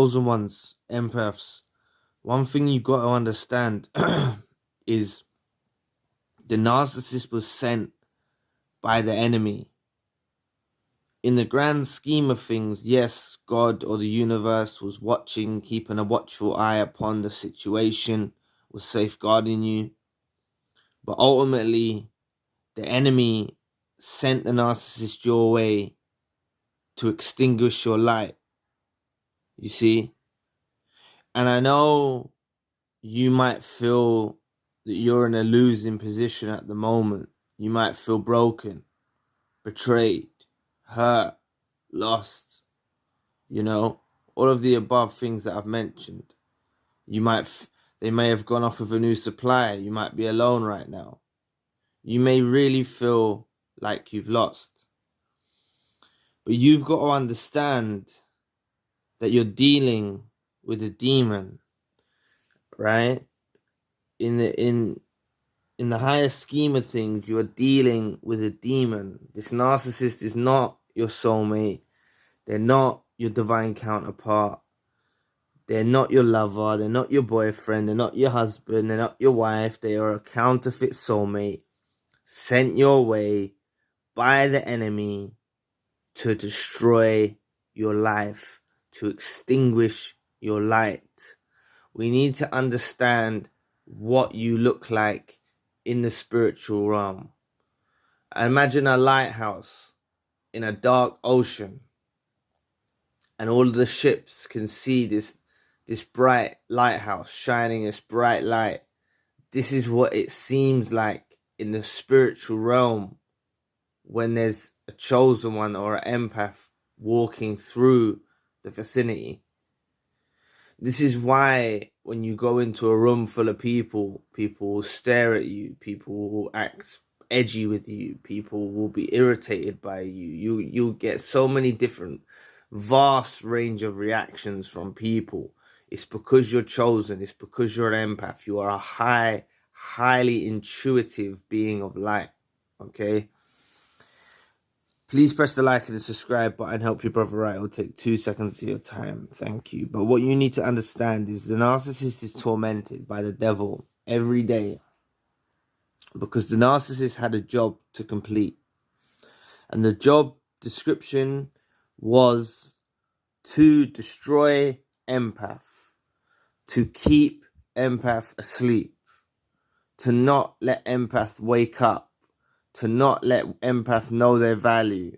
chosen ones, empaths, one thing you got to understand is the narcissist was sent by the enemy. In the grand scheme of things, yes, God or the universe was watching, keeping a watchful eye upon the situation, was safeguarding you. But ultimately, the enemy sent the narcissist your way to extinguish your light. You see? And I know you might feel that you're in a losing position at the moment. You might feel broken, betrayed, hurt, lost, you know, all of the above things that I've mentioned. They may have gone off with a new supplier. You might be alone right now. You may really feel like you've lost. But you've got to understand that you're dealing with a demon, right? In the higher scheme of things, you are dealing with a demon. This narcissist is not your soulmate. They're not your divine counterpart. They're not your lover. They're not your boyfriend. They're not your husband. They're not your wife. They are a counterfeit soulmate sent your way by the enemy to destroy your life, to extinguish your light. We need to understand what you look like in the spiritual realm. Imagine a lighthouse in a dark ocean, and all of the ships can see this bright lighthouse shining this bright light. This is what it seems like in the spiritual realm when there's a chosen one or an empath walking through the vicinity. This is why when you go into a room full of people, people will stare at you, people will act edgy with you, people will be irritated by you. You'll get so many different, vast range of reactions from people. It's because you're chosen. It's because you're an empath. You are a highly intuitive being of light. Okay? Please press the like and the subscribe button. Help your brother out. It will take 2 seconds of your time. Thank you. But what you need to understand is the narcissist is tormented by the devil every day because the narcissist had a job to complete. And the job description was to destroy empath, to keep empath asleep, to not let empath wake up, to not let empath know their value.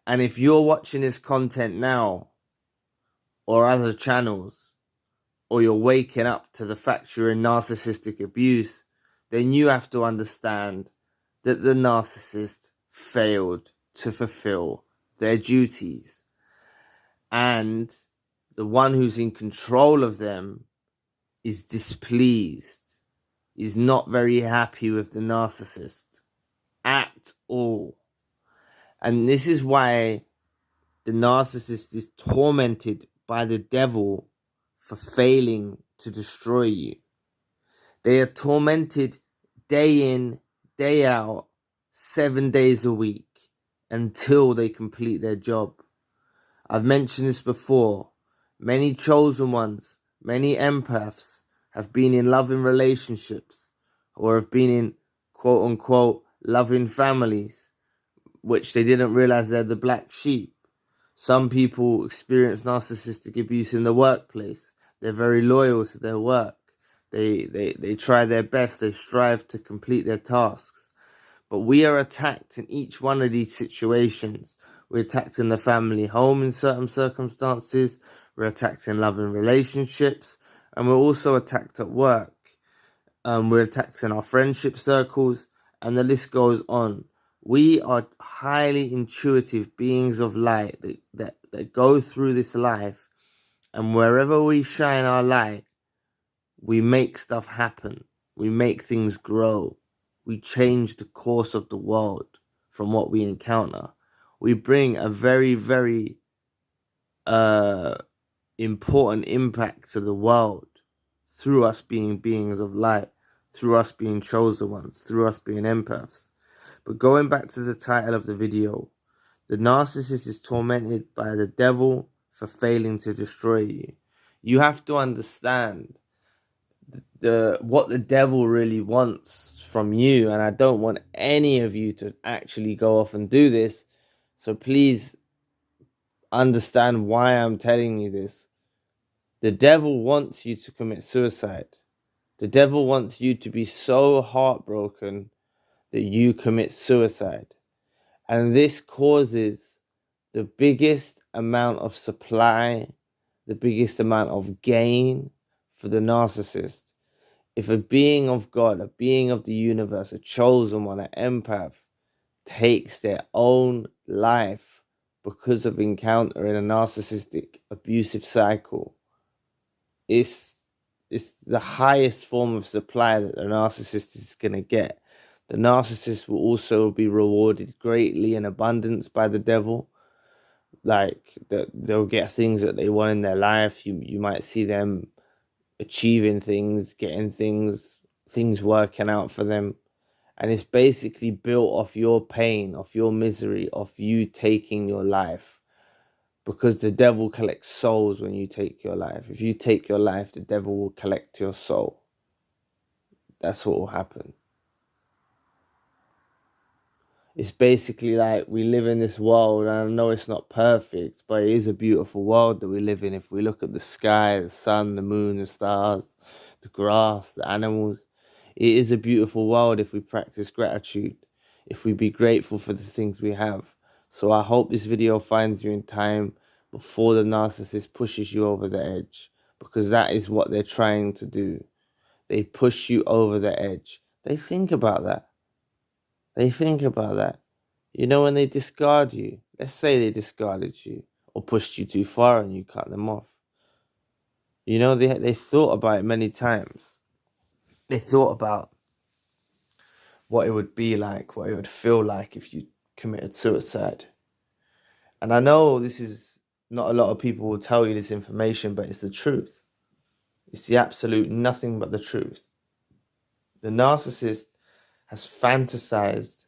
And if you're watching this content now, or other channels, or you're waking up to the fact you're in narcissistic abuse, then you have to understand that the narcissist failed to fulfill their duties. And the one who's in control of them is displeased, is not very happy with the narcissist at all. And this is why the narcissist is tormented by the devil for failing to destroy you. They are tormented day in, day out, 7 days a week until they complete their job. I've mentioned this before. Many chosen ones, many empaths have been in loving relationships or have been in quote unquote loving families, which they didn't realize they're the black sheep. Some people experience narcissistic abuse in the workplace. They're very loyal to their work. They try their best. They strive to complete their tasks. But we are attacked in each one of these situations. We're attacked in the family home in certain circumstances. We're attacked in loving relationships. And we're also attacked at work. We're attacked in our friendship circles. And the list goes on. We are highly intuitive beings of light that go through this life. And wherever we shine our light, we make stuff happen. We make things grow. We change the course of the world from what we encounter. We bring a very, very important impact to the world through us being beings of light, through us being chosen ones, through us being empaths. But going back to the title of the video, the narcissist is tormented by the devil for failing to destroy you. You have to understand what the devil really wants from you, and I don't want any of you to actually go off and do this. So please understand why I'm telling you this. The devil wants you to commit suicide. The devil wants you to be so heartbroken that you commit suicide. And this causes the biggest amount of supply, the biggest amount of gain for the narcissist. If a being of God, a being of the universe, a chosen one, an empath, takes their own life because of encountering a narcissistic abusive cycle, it's the highest form of supply that the narcissist is going to get. The narcissist will also be rewarded greatly in abundance by the devil. Like, they'll get things that they want in their life. You might see them achieving things, getting things working out for them. And it's basically built off your pain, off your misery, off you taking your life. Because the devil collects souls when you take your life. If you take your life, the devil will collect your soul. That's what will happen. It's basically like we live in this world, and I know it's not perfect, but it is a beautiful world that we live in. If we look at the sky, the sun, the moon, the stars, the grass, the animals, it is a beautiful world if we practice gratitude, if we be grateful for the things we have. So I hope this video finds you in time before the narcissist pushes you over the edge, because that is what they're trying to do. They push you over the edge. They think about that. They think about that. You know, when they discard you, let's say they discarded you or pushed you too far and you cut them off. You know, they thought about it many times. They thought about what it would be like, what it would feel like if you committed suicide. And I know this is not a lot of people will tell you this information, but it's the truth. It's the absolute nothing but the truth. The narcissist has fantasized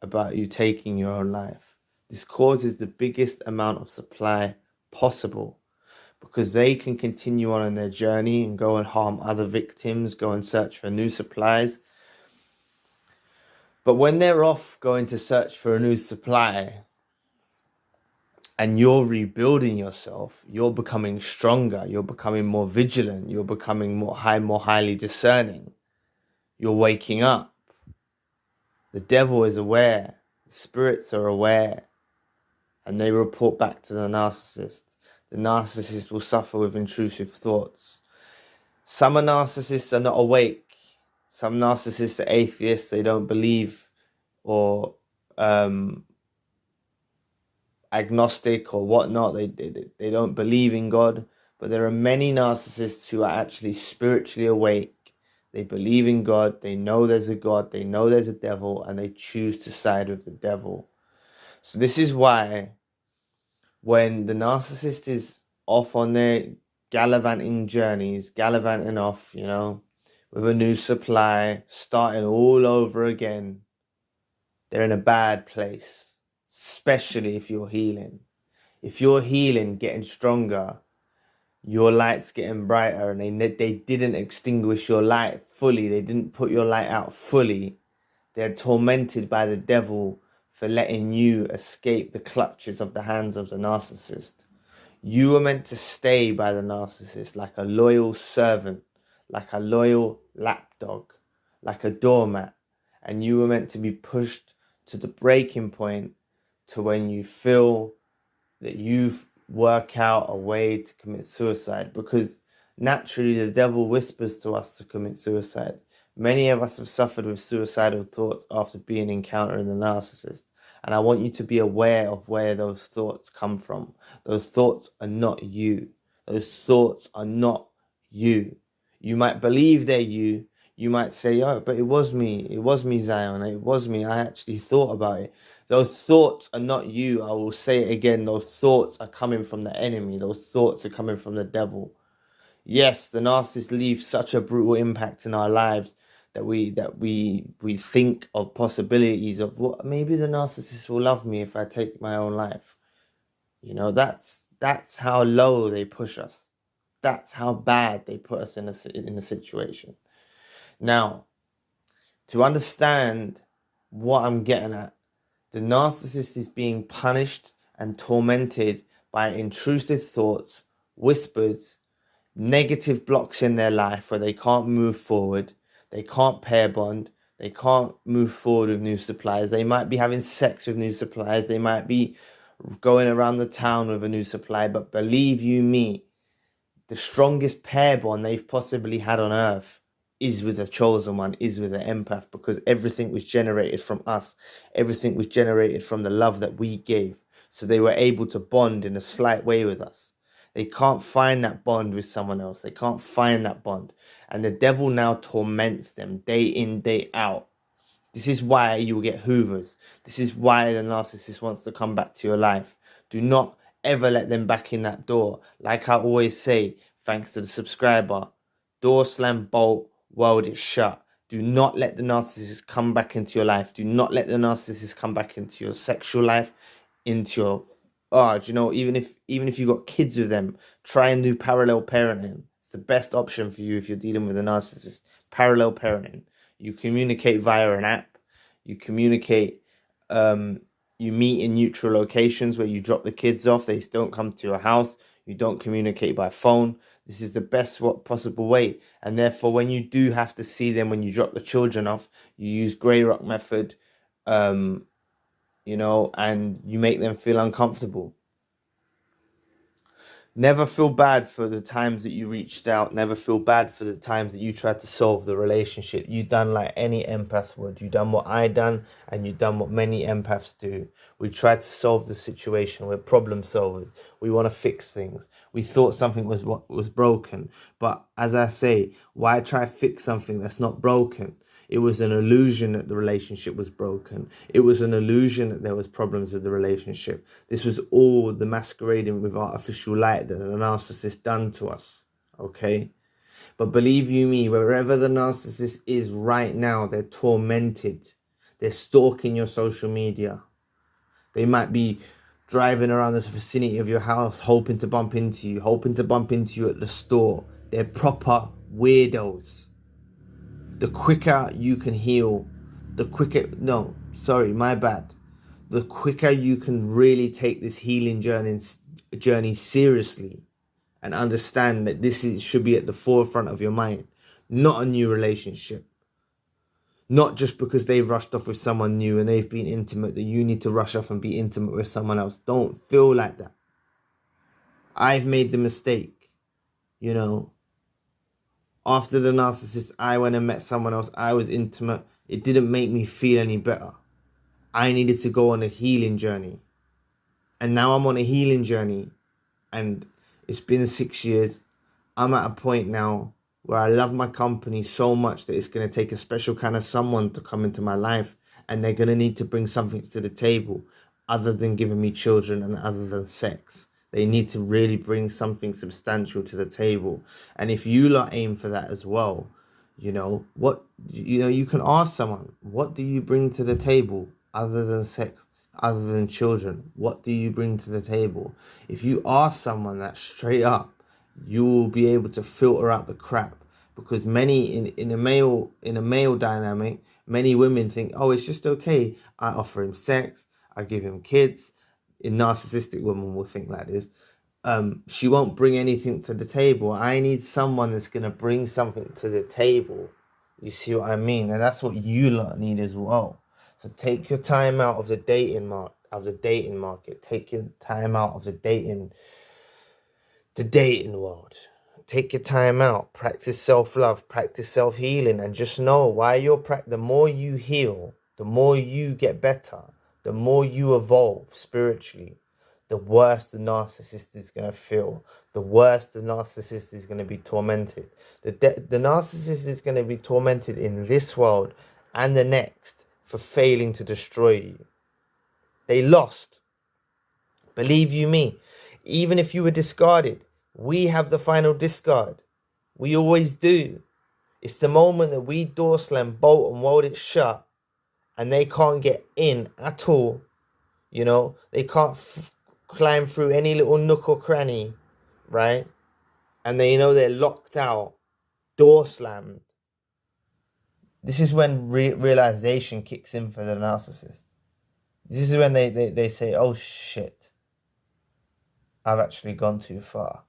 about you taking your own life. This causes the biggest amount of supply possible, because they can continue on in their journey and go and harm other victims, go and search for new supplies. But when they're off going to search for a new supply and you're rebuilding yourself, you're becoming stronger, you're becoming more vigilant, you're becoming more highly discerning, you're waking up. The devil is aware, the spirits are aware, and they report back to the narcissist. The narcissist will suffer with intrusive thoughts. Some narcissists are not awake. Some narcissists are atheists. They don't believe, or agnostic or whatnot. They don't believe in God. But there are many narcissists who are actually spiritually awake. They believe in God. They know there's a God. They know there's a devil, and they choose to side with the devil. So this is why when the narcissist is off on their gallivanting journeys, gallivanting off, you know, with a new supply, starting all over again, they're in a bad place, especially if you're healing. If you're healing, getting stronger, your light's getting brighter, and they didn't extinguish your light fully. They didn't put your light out fully. They're tormented by the devil for letting you escape the clutches of the hands of the narcissist. You were meant to stay by the narcissist like a loyal servant, like a loyal lapdog, like a doormat. And you were meant to be pushed to the breaking point, to when you feel that you've work out a way to commit suicide, because naturally the devil whispers to us to commit suicide. Many of us have suffered with suicidal thoughts after being encountering the narcissist, and I want you to be aware of where those thoughts come from. Those thoughts are not you. Those thoughts are not you. You might believe they're you. You might say, oh, but it was me, Zion, it was me, I actually thought about it. Those thoughts are not you. I will say it again. Those thoughts are coming from the enemy. Those thoughts are coming from the devil. Yes, the narcissist leaves such a brutal impact in our lives that we think of possibilities of what maybe the narcissist will love me if I take my own life. You know, that's That's how low they push us. That's how bad they put us in a situation. Now, to understand what I'm getting at, the narcissist is being punished and tormented by intrusive thoughts, whispers, negative blocks in their life where they can't move forward, they can't pair bond, they can't move forward with new suppliers. They might be having sex with new suppliers, they might be going around the town with a new supplier, but believe you me, the strongest pair bond they've possibly had on earth is with a chosen one, is with an empath, because everything was generated from us. Everything was generated from the love that we gave. So they were able to bond in a slight way with us. They can't find that bond with someone else. They can't find that bond. And the devil now torments them day in, day out. This is why you will get hoovers. This is why the narcissist wants to come back to your life. Do not ever let them back in that door. Like I always say, thanks to the subscriber, door slam, bolt, world is shut. Do not let the narcissist come back into your life. Do not let the narcissist come back into your sexual life, into your even if you got kids with them, try and do parallel parenting. It's the best option for you if you're dealing with a narcissist. Parallel parenting. You communicate via an app. You communicate. You meet in neutral locations where you drop the kids off. They don't come to your house. You don't communicate by phone. This is the best possible way. And therefore, when you do have to see them, when you drop the children off, you use Grey Rock method, and you make them feel uncomfortable. Never feel bad for the times that you reached out. Never feel bad for the times that you tried to solve the relationship. You done like any empath would. You done what I done, and you done what many empaths do. We tried to solve the situation. We're problem solvers. We want to fix things. We thought something was broken. But as I say, why try to fix something that's not broken? It was an illusion that the relationship was broken. It was an illusion that there was problems with the relationship. This was all the masquerading with artificial light that a narcissist done to us, okay? But believe you me, wherever the narcissist is right now, they're tormented. They're stalking your social media. They might be driving around the vicinity of your house, hoping to bump into you at the store. They're proper weirdos. The quicker you can heal, the quicker you can really take this healing journey seriously and understand that should be at the forefront of your mind. Not a new relationship. Not just because they've rushed off with someone new and they've been intimate that you need to rush off and be intimate with someone else. Don't feel like that. I've made the mistake, After the narcissist, I went and met someone else. I was intimate. It didn't make me feel any better. I needed to go on a healing journey. And now I'm on a healing journey. And it's been 6 years. I'm at a point now where I love my company so much that it's going to take a special kind of someone to come into my life. And they're going to need to bring something to the table other than giving me children and other than sex. They need to really bring something substantial to the table. And if you lot aim for that as well, you can ask someone, what do you bring to the table other than sex, other than children? What do you bring to the table? If you ask someone that straight up, you will be able to filter out the crap. Because many in a male dynamic, many women think, oh, it's just okay. I offer him sex, I give him kids. A narcissistic woman will think like this. She won't bring anything to the table. I need someone that's going to bring something to the table. You see what I mean? And that's what you lot need as well. So take your time out of the dating market. Take your time out of the dating world. Take your time out. Practice self-love. Practice self-healing. And just know the more you heal, the more you get better, the more you evolve spiritually, the worse the narcissist is going to feel. The worse the narcissist is going to be tormented. The narcissist is going to be tormented in this world and the next for failing to destroy you. They lost. Believe you me, even if you were discarded, we have the final discard. We always do. It's the moment that we door slam, bolt and weld it shut and they can't get in at all. They can't climb through any little nook or cranny, right? And they know they're locked out, door slammed. This is when realization kicks in for the narcissist. This is when they say, oh shit, I've actually gone too far.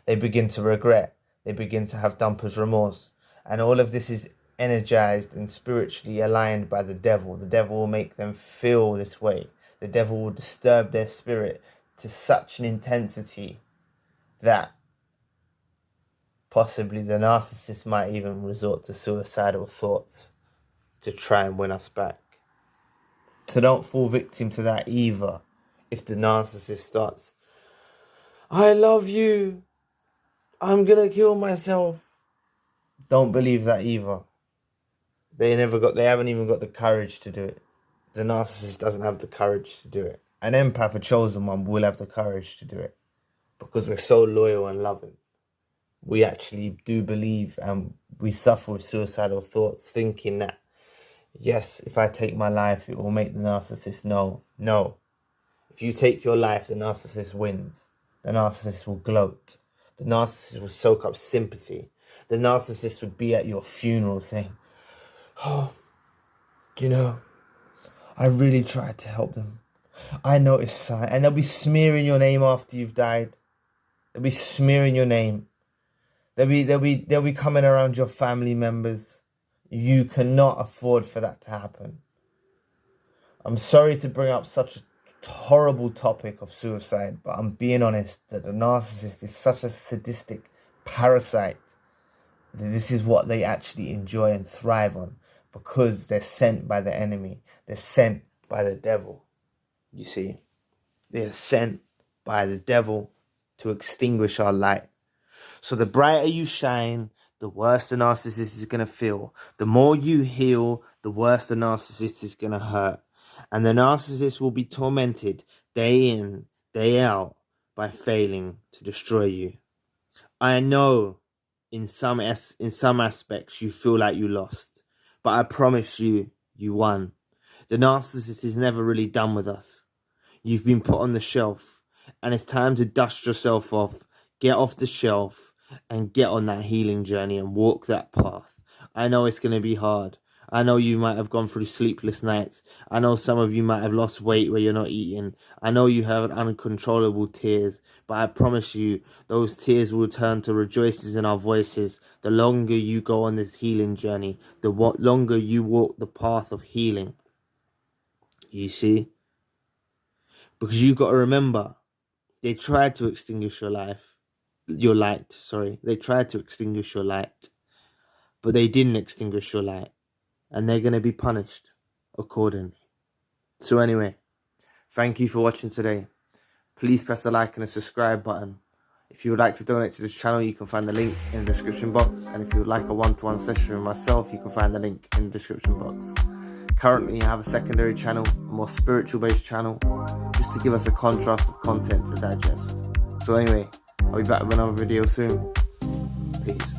They begin to regret. They begin to have dumper's remorse. And all of this is energized and spiritually aligned by the devil. The devil will make them feel this way. The devil will disturb their spirit to such an intensity that possibly the narcissist might even resort to suicidal thoughts to try and win us back. So don't fall victim to that either. If the narcissist starts, I love you, I'm gonna kill myself. Don't believe that either. They haven't even got the courage to do it. The narcissist doesn't have the courage to do it. An empath, a chosen one, will have the courage to do it. Because we're so loyal and loving. We actually do believe, and we suffer with suicidal thoughts, thinking that, yes, if I take my life, it will make the narcissist know. No. If you take your life, the narcissist wins. The narcissist will gloat. The narcissist will soak up sympathy. The narcissist would be at your funeral saying, oh, you know, I really tried to help them. I noticed signs. And they'll be smearing your name after you've died. They'll be smearing your name. They'll be coming around your family members. You cannot afford for that to happen. I'm sorry to bring up such a horrible topic of suicide, but I'm being honest that the narcissist is such a sadistic parasite that this is what they actually enjoy and thrive on, because they're sent by the enemy. They're sent by the devil. You see, they are sent by the devil to extinguish our light. So the brighter you shine, the worse the narcissist is going to feel. The more you heal, the worse the narcissist is going to hurt. And the narcissist will be tormented day in, day out by failing to destroy you. I know in some aspects you feel like you lost, but I promise you, you won. The narcissist is never really done with us. You've been put on the shelf, and it's time to dust yourself off, get off the shelf, and get on that healing journey and walk that path. I know it's going to be hard. I know you might have gone through sleepless nights. I know some of you might have lost weight where you're not eating. I know you have uncontrollable tears, but I promise you, those tears will turn to rejoices in our voices. The longer you go on this healing journey, the longer you walk the path of healing. You see? Because you've got to remember, they tried to extinguish your light. They tried to extinguish your light, but they didn't extinguish your light. And they're going to be punished accordingly. So anyway, thank you for watching today. Please press the like and the subscribe button. If you would like to donate to this channel, you can find the link in the description box. And if you would like a one-to-one session with myself, you can find the link in the description box. Currently, I have a secondary channel, a more spiritual-based channel, just to give us a contrast of content to digest. So anyway, I'll be back with another video soon. Peace.